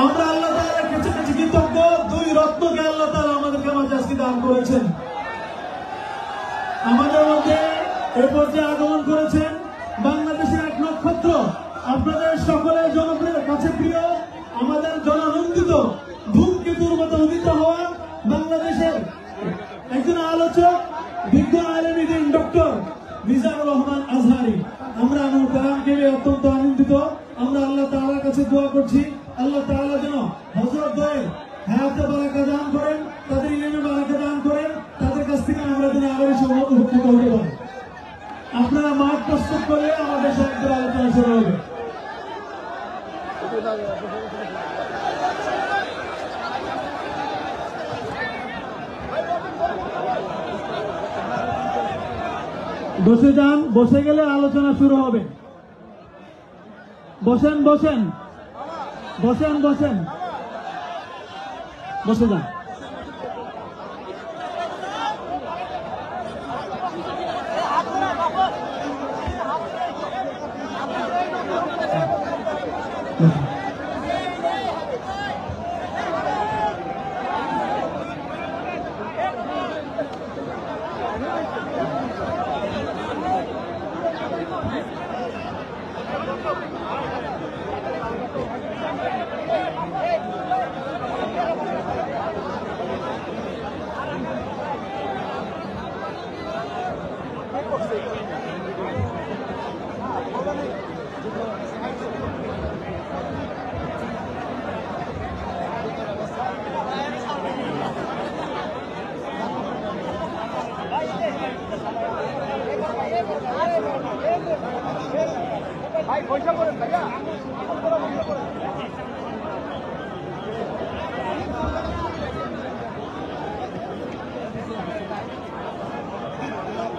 আমরা আল্লাহ তাআলার কাছে কৃতজ্ঞ, দুই রত্নকে আল্লাহ তাআলা আমাদেরকে মাঝে আজকে দান করেছেন। আমাদের মধ্যে এ পর্যায়ে আগমন করেছেন বাংলাদেশের এক নক্ষত্র, আপনাদের সকলের জনপ্রিয় কাছে প্রিয়, আমাদের জনানন্দিত ধূমকেতুর মতো উদিত হওয়া বাংলাদেশের একজন আলোচক, বিজ্ঞ আলেমী দিন ডক্টর মিজানুর রহমান আজহারি। আমরা আনুর কালামকে অত্যন্ত আনন্দিত। আমরা আল্লাহ তাআলার কাছে দোয়া করছি, আল্লাহ তাআলা যেন হযরত দ্বয়ের হায়াতে বারাকা দান করেন, তাদের ইলমে বারাকা দান করেন, তাদের কাছ থেকে আমরা যেন আরো বেশি উপকৃত হতে পারি। আপনারা মাঠ প্রস্তুত করলে আমাদের সাথে আলোচনা শুরু হবে। বসে যান, বসে গেলে আলোচনা শুরু হবে। বসেন বসেন বসেন বসেন বসে যান।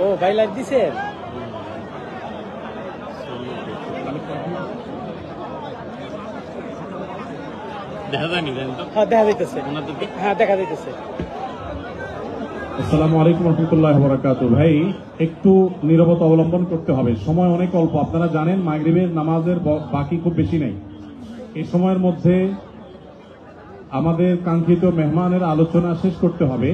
ও ভাই লাইভ দিছে, দেখা যায়নি? হ্যাঁ দেখা যাইতেছে, হ্যাঁ দেখা যাইতেছে। আসসালামু আলাইকুম রহমতুল্লাহ বারাকাতুহু। ভাই একটু নীরবতা অবলম্বন করতে হবে, সময় অনেক অল্প। আপনারা জানেন মাগরিবের নামাজের বাকি খুব বেশি নাই। এই সময়ের মধ্যে আমাদের কাঙ্ক্ষিত মেহমানের আলোচনা শেষ করতে হবে।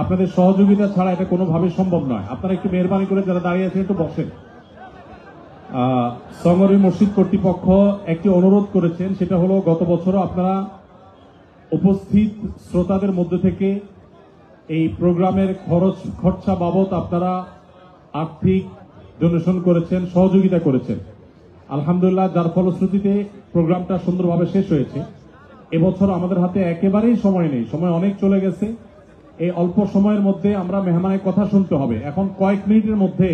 আপনাদের সহযোগিতা ছাড়া এটা কোনোভাবে সম্ভব নয়। আপনারা একটু মেহরবানি করে যারা দাঁড়িয়ে আছেন একটু বসেন। সঙ্গরি মসজিদ কর্তৃপক্ষ একটি অনুরোধ করেছেন, সেটা হলো গত বছরও আপনারা উপস্থিত শ্রোতাদের মধ্যে থেকে এই প্রোগ্রামের খরচা বাবদ আপনারা আর্থিক ডোনেশন করেছেন, সহযোগিতা করেছেন। আলহামদুলিল্লাহ, যার ফলশ্রুতিতে প্রোগ্রামটা সুন্দরভাবে শেষ হয়েছে। এবছর আমাদের হাতে একেবারেই সময় নেই, সময় অনেক চলে গেছে। এই অল্প সময়ের মধ্যে আমরা মেহমানের কথা শুনতে হবে। এখন কয়েক মিনিটের মধ্যে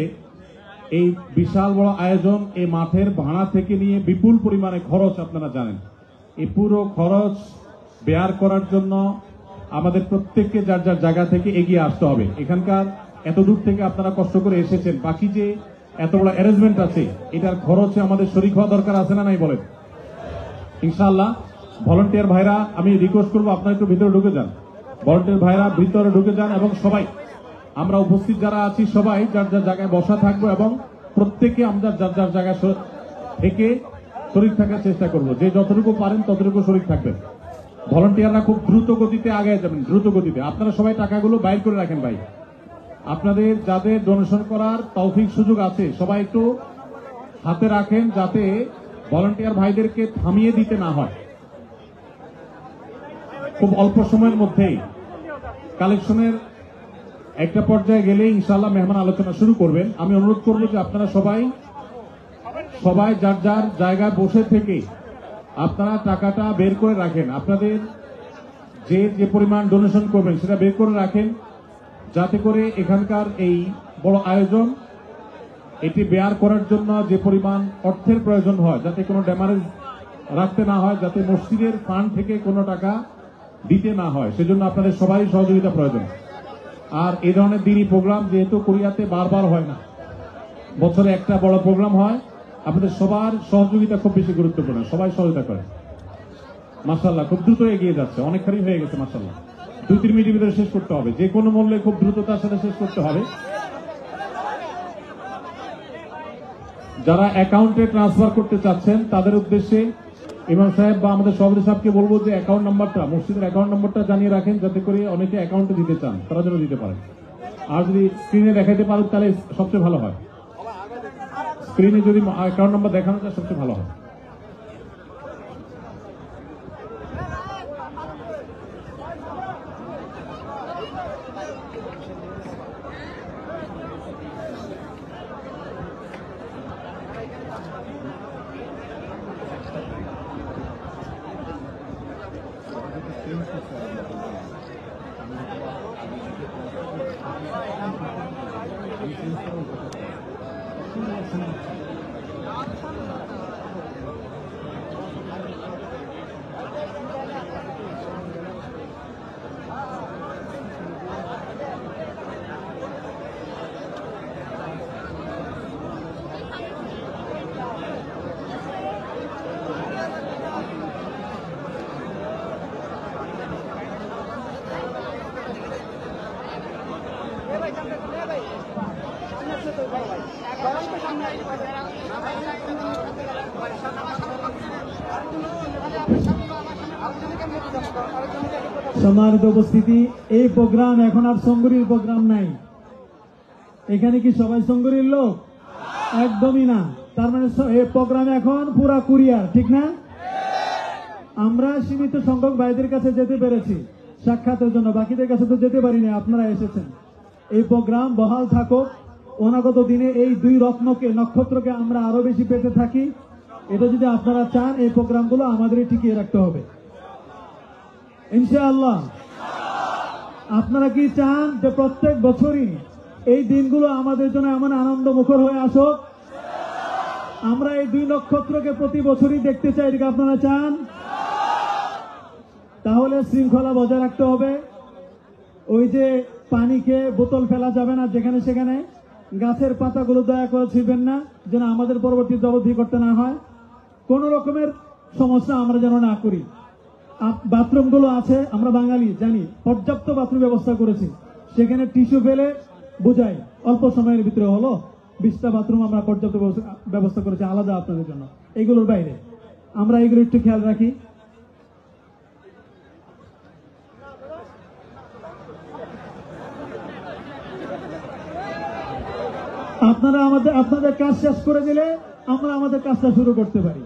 এই বিশাল বড় আয়োজন, এই মাঠের ভাড়া থেকে নিয়ে বিপুল পরিমাণে খরচ, আপনারা জানেন। এই পুরো খরচ বেয়ার করার জন্য আমাদের প্রত্যেককে যার যার জায়গা থেকে এগিয়ে আসতে হবে। এখানকার এত দূর থেকে আপনারা কষ্ট করে এসেছেন, বাকি যে এত বড় অ্যারেঞ্জমেন্ট আছে এটার খরচে আমাদের শরীক হওয়া দরকার আছে না নাই বলেন? ইনশাআল্লাহ। ভলান্টিয়ার ভাইরা, আমি রিকোয়েস্ট করবো আপনারা একটু ভিতরে ঢুকে যান। ভলান্টিয়ার ভাইরা ভিতরে ঢুকে যান এবং সবাই আমরা উপস্থিত যারা আছি সবাই যার যার জায়গায় বসা থাকবো এবং প্রত্যেকে আমরা যার যার জায়গায় থেকে শরীর থাকার চেষ্টা করবো। যে যতটুকু পারেন ততটুকু শরীর থাকবেন। ভলান্টিয়াররা খুব দ্রুত গতিতে আগে যাবেন, দ্রুত গতিতে। আপনারা সবাই টাকাগুলো বাইর করে রাখেন ভাই। আপনাদের যাদের ডোনেশন করার তৌফিক সুযোগ আছে সবাই একটু হাতে রাখেন, যাতে ভলান্টিয়ার ভাইদেরকে থামিয়ে দিতে না হয়। খুব অল্প সময়ের মধ্যেই কালেকশনের একটা পর্যায়ে গেলে ইনশাআল্লাহ মেহমান আলোচনা শুরু করবেন। আমি অনুরোধ করব যে আপনারা সবাই যার যার জায়গায় বসে থেকে আপনারা টাকাটা বের করে রাখেন। আপনাদের যে পরিমাণ ডোনেশন করবেন সেটা বের করে রাখেন, যাতে করে এখানকার এই বড় আয়োজন এটি বেয়ার করার জন্য যে পরিমাণ অর্থের প্রয়োজন হয় যাতে কোনো ড্যামারেজ রাখতে না হয়, যাতে মসজিদের ফান্ড থেকে কোনো টাকা দিতে না হয়, সেজন্য আপনাদের সবারই সহযোগিতা প্রয়োজন। আর এই ধরনের দিনই প্রোগ্রাম যেহেতু কোরিয়াতে বারবার হয় না, বছরে একটা বড় প্রোগ্রাম হয়, আপনাদের সবার সহযোগিতা খুব বেশি গুরুত্বপূর্ণ। সবাই সহযোগিতা করেন। মাশাআল্লাহ, খুব দ্রুত এগিয়ে যাচ্ছে, অনেকখানি হয়ে গেছে মাশাআল্লাহ। 2-3 মিনিটের ভিতরে শেষ করতে হবে, যে কোনো মূল্যে খুব দ্রুততার সাথে শেষ করতে হবে। যারা অ্যাকাউন্টে ট্রান্সফার করতে চাচ্ছেন তাদের উদ্দেশ্যে ইমাম সাহেব বা আমাদের সভাপতি সাহেবকে বলবো যে অ্যাকাউন্ট নাম্বারটা, মসজিদের অ্যাকাউন্ট নাম্বারটা জানিয়ে রাখেন, যাতে করে অনেকে অ্যাকাউন্টে দিতে চান তারা যেন দিতে পারেন। আর যদি স্ক্রিনে দেখাইতে পারেন তাহলে সবচেয়ে ভালো হয়। স্ক্রিনে যদি অ্যাকাউন্ট নাম্বার দেখানো যায় সবচেয়ে ভালো হয়। সম্মানিত উপস্থিতি, এই প্রোগ্রাম এখন আর সঙ্গরীর প্রোগ্রাম নাই। এখানে কি সবাই সঙ্গরীর লোক? একদমই না। তার মানে এই প্রোগ্রাম এখন পুরা কুরিয়ার, ঠিক না? আমরা সীমিত সংখ্যক ভাইদের কাছে যেতে পেরেছি সাক্ষাতের জন্য, বাকিদের কাছে তো যেতে পারিনি। আপনারা এসেছেন। এই প্রোগ্রাম বহাল থাকুক। অনাগত দিনে এই দুই নক্ষত্রকে আমরা আরো বেশি পেতে থাকি। এটা যদি আপনারা চান, এই প্রোগ্রামগুলো আমাদেরই টিকিয়ে রাখতে হবে ইনশাআল্লাহ। আপনারা কি চান যে প্রত্যেক বছরই এই দিনগুলো আমাদের জন্য এমন আনন্দ মুখর হয়ে আসুক? আমরা এই দুই নক্ষত্রকে প্রতি বছরই দেখতে চাই, এদিকে আপনারা চান? তাহলে শৃঙ্খলা বজায় রাখতে হবে। ওই যে পানি খেয়ে বোতল ফেলা যাবে না যেখানে সেখানে। গাছের পাতাগুলো দয়া করে ছিঁড়বেন না, যেন আমাদের পরবর্তী জবাবদিহি করতে না হয়। কোন রকমের সমস্যা আমরা যেন না করি। বাথরুমগুলো আছে, আমরা বাঙালি জানি, পর্যাপ্ত বাথরুম ব্যবস্থা করেছি। সেখানে টিস্যু ফেলে বুঝাই, অল্প সময়ের ভিতরে হলো 20টা বাথরুম আমরা পর্যাপ্ত ব্যবস্থা করেছি আলাদা আপনাদের জন্য। এইগুলোর বাইরে আমরা এইগুলো একটু খেয়াল রাখি। আপনারা আপনাদের কাজ শেষ করে দিলে আমরা আমাদের কাজটা শুরু করতে পারি।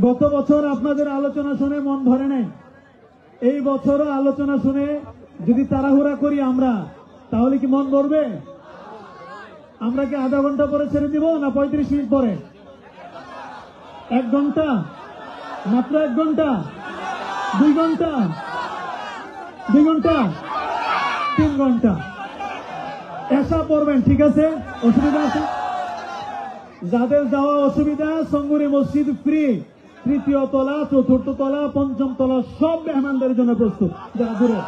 গত বছর আপনাদের আলোচনা শুনে মন ভরে নাই। এই বছরও আলোচনা শুনে যদি তাড়াহুড়া করি আমরা, তাহলে কি মন ভরবে? আমরা কি আধা ঘন্টা পরে ছেড়ে দিব না 35 মিনিট পরে? 1 ঘন্টা? মাত্র 1 ঘন্টা? 2 ঘন্টা? 2 ঘন্টা? 3 ঘন্টা? এসা পড়বেন, ঠিক আছে? অসুবিধা আছে? যাদের যাওয়া অসুবিধা, সঙ্গুরি মসজিদ ফ্রি। 3য় তলা, 4র্থ তলা, 5ম তলা সব মেহমানদের জন্য প্রস্তুত। যারা দূরে,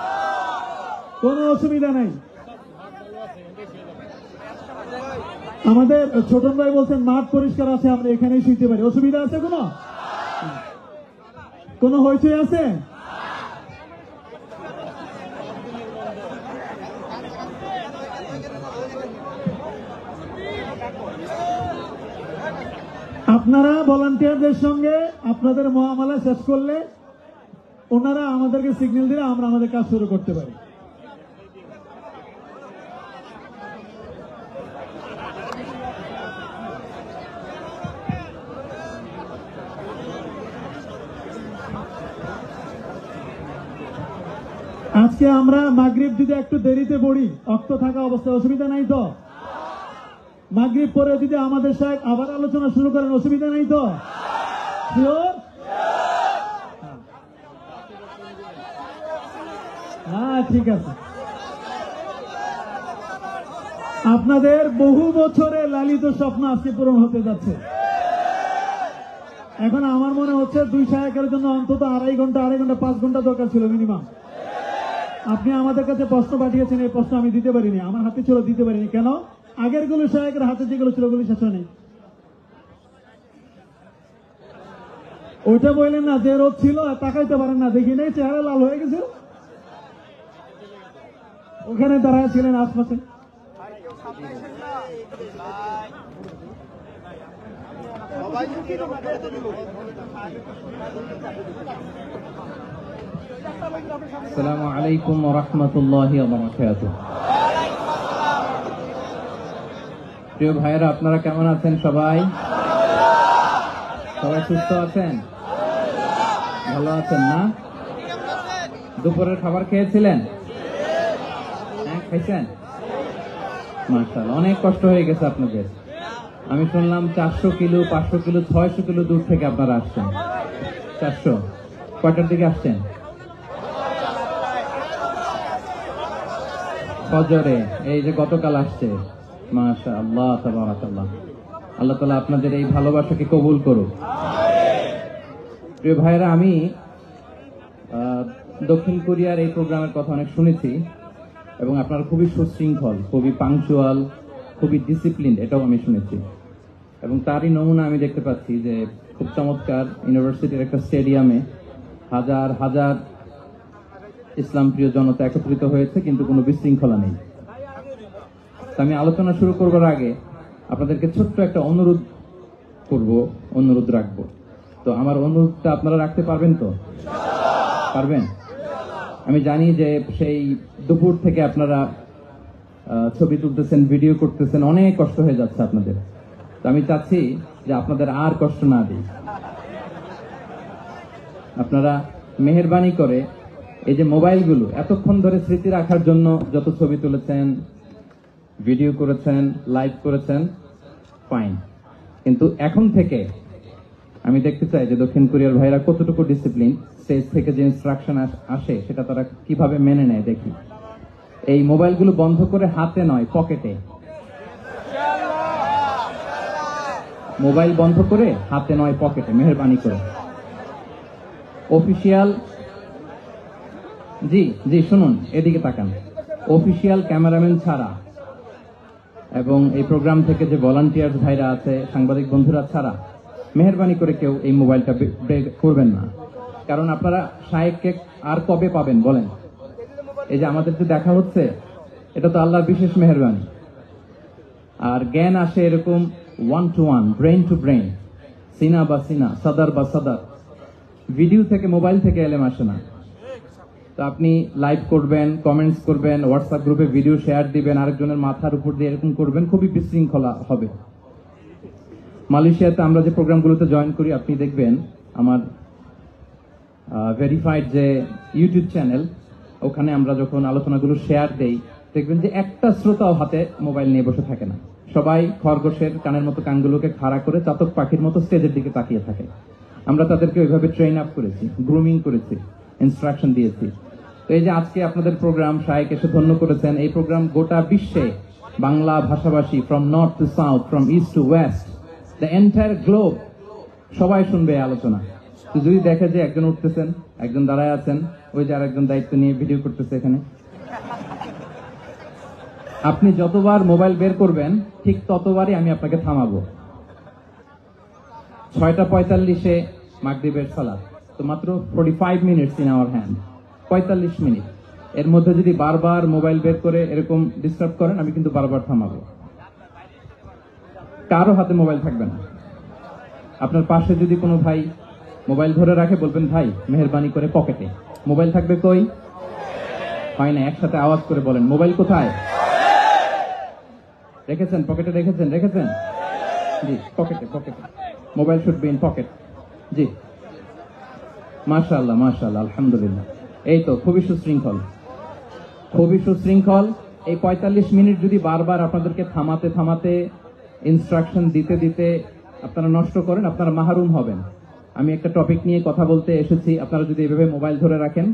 কোনো অসুবিধা নাই। আমাদের ছোটন ভাই বলছেন মাঠ পরিষ্কার আছে, আমরা এখানেই শুইতে পারি। অসুবিধা আছে কোনো হইচই আছে? আপনারা ভলান্টিয়ারদের সঙ্গে আপনাদের মুআমালা শেষ করলে ওনারা আমাদেরকে সিগন্যাল দিলে আমরা আমাদের কাজ শুরু করতে পারি। আজকে আমরা মাগরিব যদি একটু দেরিতে পড়ি, অক্ত থাকা অবস্থায় অসুবিধা নাই তো? মাগরিব পরে যদি আমাদের সাহেব আবার আলোচনা শুরু করেন, অসুবিধা নাই তো? শিওর? হ্যাঁ, ঠিক আছে। আপনাদের বহু বছরের লালিত স্বপ্ন আজকে পূরণ হতে যাচ্ছে। এখন আমার মনে হচ্ছে 2 শায়েকের জন্য অন্তত 2.5 ঘন্টা 5 ঘন্টা দরকার ছিল মিনিমাম। আপনি আমাদের কাছে প্রশ্ন পাঠিয়েছেন, এই প্রশ্ন আমি দিতে পারিনি, আমার হাতে ছিল, দিতে পারিনি। কেন? আগের গুলো শায়েকের হাতে যেগুলো ছিল ওগুলি শেষ হয়নি। ওইটা বললেন না যে রোদ ছিল, তাকাইতে পারেন না, দেখি নেই, চেহারা লাল হয়ে গেছে। ওখানে দাঁড়ায় ছিলেন আশপাশে। আসসালামু আলাইকুম ওয়া রাহমাতুল্লাহি ওয়া বারাকাতুহু। প্রিয় ভাইয়েরা, আপনারা কেমন আছেন? সবাই সুস্থ আছেন? ভালো আছেন না? দুপুরের খাবার খেয়েছিলেন? হ্যাঁ, খাইছেন? মাশাআল্লাহ, অনেক কষ্ট হয়ে গেছে আপনাদের। আমি শুনলাম 400 কিলো, 500 কিলো, 600 কিলো দূর থেকে আপনারা আসছেন। 400 কয়টার দিকে আসছেন? ফজরে। এই যে গতকাল আসছে। মাশাআল্লাহ, তাবারাকাল্লাহ। আল্লাহ তাআলা আপনাদের এই ভালোবাসাকে কবুল করুক। প্রিয় ভাইরা, আমি দক্ষিণ কোরিয়ার এই প্রোগ্রামের কথা অনেক শুনেছি এবং আপনারা খুবই সুশৃঙ্খল, খুবই পাংচুয়াল, খুবই ডিসিপ্লিন, এটাও আমি শুনেছি। এবং তারই নমুনা আমি দেখতে পাচ্ছি যে খুব চমৎকার ইউনিভার্সিটির একটা স্টেডিয়ামে হাজার হাজার ইসলাম প্রিয় জনতা একত্রিত হয়েছে, কিন্তু কোনো বিশৃঙ্খলা নেই। আমি আলোচনা শুরু করবার আগে আপনাদেরকে ছোট্ট একটা অনুরোধ রাখবো। তো আমার অনুরোধটা আপনারা রাখতে পারবেন তো? পারবেন? আমি জানি যে সেই দুপুর থেকে আপনারা ছবি তুলতেছেন, ভিডিও করতেছেন, অনেক কষ্ট হয়ে যাচ্ছে আপনাদের। তো আমি চাচ্ছি যে আপনাদের আর কষ্ট না দিই। আপনারা মেহেরবানি করে এই যে মোবাইলগুলো এতক্ষণ ধরে স্মৃতি রাখার জন্য যত ছবি তুলেছেন, ভিডিও করেছেন, লাইভ করেছেন, ফাইন, কিন্তু এখন থেকে আমি দেখতে চাই যে দক্ষিণ কোরিয়ার ভাইরা কতটুকু ডিসিপ্লিন, স্টেজ থেকে যে ইনস্ট্রাকশন আসে সেটা তারা কিভাবে মেনে নেয় দেখি। এই মোবাইলগুলো বন্ধ করে হাতে নয়, পকেটে। মোবাইল বন্ধ করে হাতে নয়, পকেটে, মেহেরবানি করে। অফিসিয়াল, জি শুনুন, এদিকে তাকান। অফিসিয়াল ক্যামেরাম্যান ছাড়া এবং এই প্রোগ্রাম থেকে যে ভলান্টিয়ার ভাইরা আছে, সাংবাদিক বন্ধুরা ছাড়া মেহেরবানি করে কেউ এই মোবাইলটা বের করবেন না। কারণ আপনারা শায়েককে আর কবে পাবেন বলেন? এই যে আমাদের যে দেখা হচ্ছে, এটা তো আল্লাহর বিশেষ মেহেরবানি। আর জ্ঞান আসে এরকম 1 to 1, ব্রেইন টু ব্রেইন, সিনা বা সিনা, সাদার বা সাদার। ভিডিও থেকে, মোবাইল থেকে এলেম আসে না। তো আপনি লাইভ করবেন, কমেন্টস করবেন, হোয়াটসঅ্যাপ গ্রুপে ভিডিও শেয়ার দিবেন, আরেকজনের মাথার উপর দিয়ে এরকম করবেন, খুবই বিশৃঙ্খলা হবে। মালয়েশিয়াতে আমরা যে প্রোগ্রামগুলোতে জয়েন করি, আপনি দেখবেন আমার ভেরিফাইড যে ইউটিউব চ্যানেল, ওখানে আমরা যখন আলোচনাগুলো শেয়ার দেই, দেখবেন যে একটা শ্রোতাও হাতে মোবাইল নিয়ে বসে থাকে না। সবাই খরগোশের কানের মতো কানগুলোকে খাড়া করে চাতক পাখির মতো স্টেজের দিকে তাকিয়ে থাকে। আমরা তাদেরকে ওইভাবে ট্রেন আপ করেছি, গ্রুমিং করেছি, ইনস্ট্রাকশন দিয়েছি। তো এই যে আজকে আপনাদের প্রোগ্রাম, শায়েক এসে ধন্য করেছেন, এই প্রোগ্রাম গোটা বিশ্বে বাংলা ভাষাভাষী, from north two south, from east two West, the entire globe, সবাই শুনবে এই আলোচনা। তো যদি দেখে যে একজন উঠতেছেন, একজন দাঁড়ায় আছেন, ওই যে আরেকজন দায়িত্ব নিয়ে ভিডিও করতেছে এখানে, আপনি যতবার মোবাইল বের করবেন ঠিক ততবারই আমি আপনাকে থামাবো। 6:45-এ মাগরিবের সালাত, তো মাত্র 45 minutes in our hand, 45 minute. এর মধ্যে যদি বারবার মোবাইল বের করে এরকম ডিস্টার্ব করেন, আমি কিন্তু বারবার থামাবো। কারো হাতে মোবাইল থাকবে না। আপনার পাশে যদি কোনো ভাই মোবাইল ধরে রাখে, বলবেন ভাই মেহেরবানি করে পকেটে। মোবাইল থাকবে কই? হয় না, একসাথে আওয়াজ করে বলেন, মোবাইল কোথায় রেখেছেন? পকেটে রেখেছেন? জি, পকেটে। Mobile should be in pocket. জি, মাশাআল্লাহ, আলহামদুলিল্লাহ। এই তো খুবই সুশৃঙ্খল। এই 45 মিনিট যদি বারবার আপনাদেরকে থামাতে ইনস্ট্রাকশন দিতে আপনারা নষ্ট করেন, আপনারা মাহরুম হবেন। আমি একটা টপিক নিয়ে কথা বলতে এসেছি, আপনারা যদি এভাবে মোবাইল ধরে রাখেন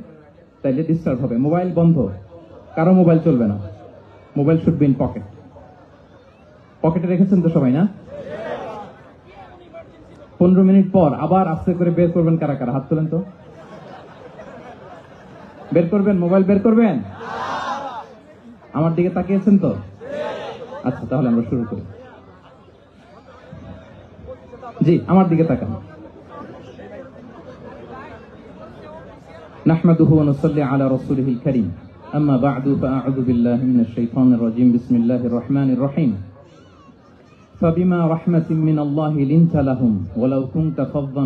তাহলে ডিস্টার্ব হবে। মোবাইল বন্ধ, কারো মোবাইল চলবে না। Mobile should be in pocket. পকেটে রেখেছেন তো সবাই, না? 15 মিনিট পর আবার আস্তে করে বের করবেন। কারা কারা হাত তোলেন তো? বের করবেন, মোবাইল বের করবেন। আমার দিকে তাকিয়েছেন তো? আচ্ছা, তাহলে আমরা শুরু করি। জি, আমার দিকে তাকান। নাহমাদুহু ওয়া নুসাল্লি আলা রাসূলিহিল কারীম, আম্মা বা'দু ফাআউযু বিল্লাহি মিনাশ শাইতানির রাজীম, বিসমিল্লাহির রহমানির রহিম। فبما رحمة من الله لنت لهم ولو كنت فظا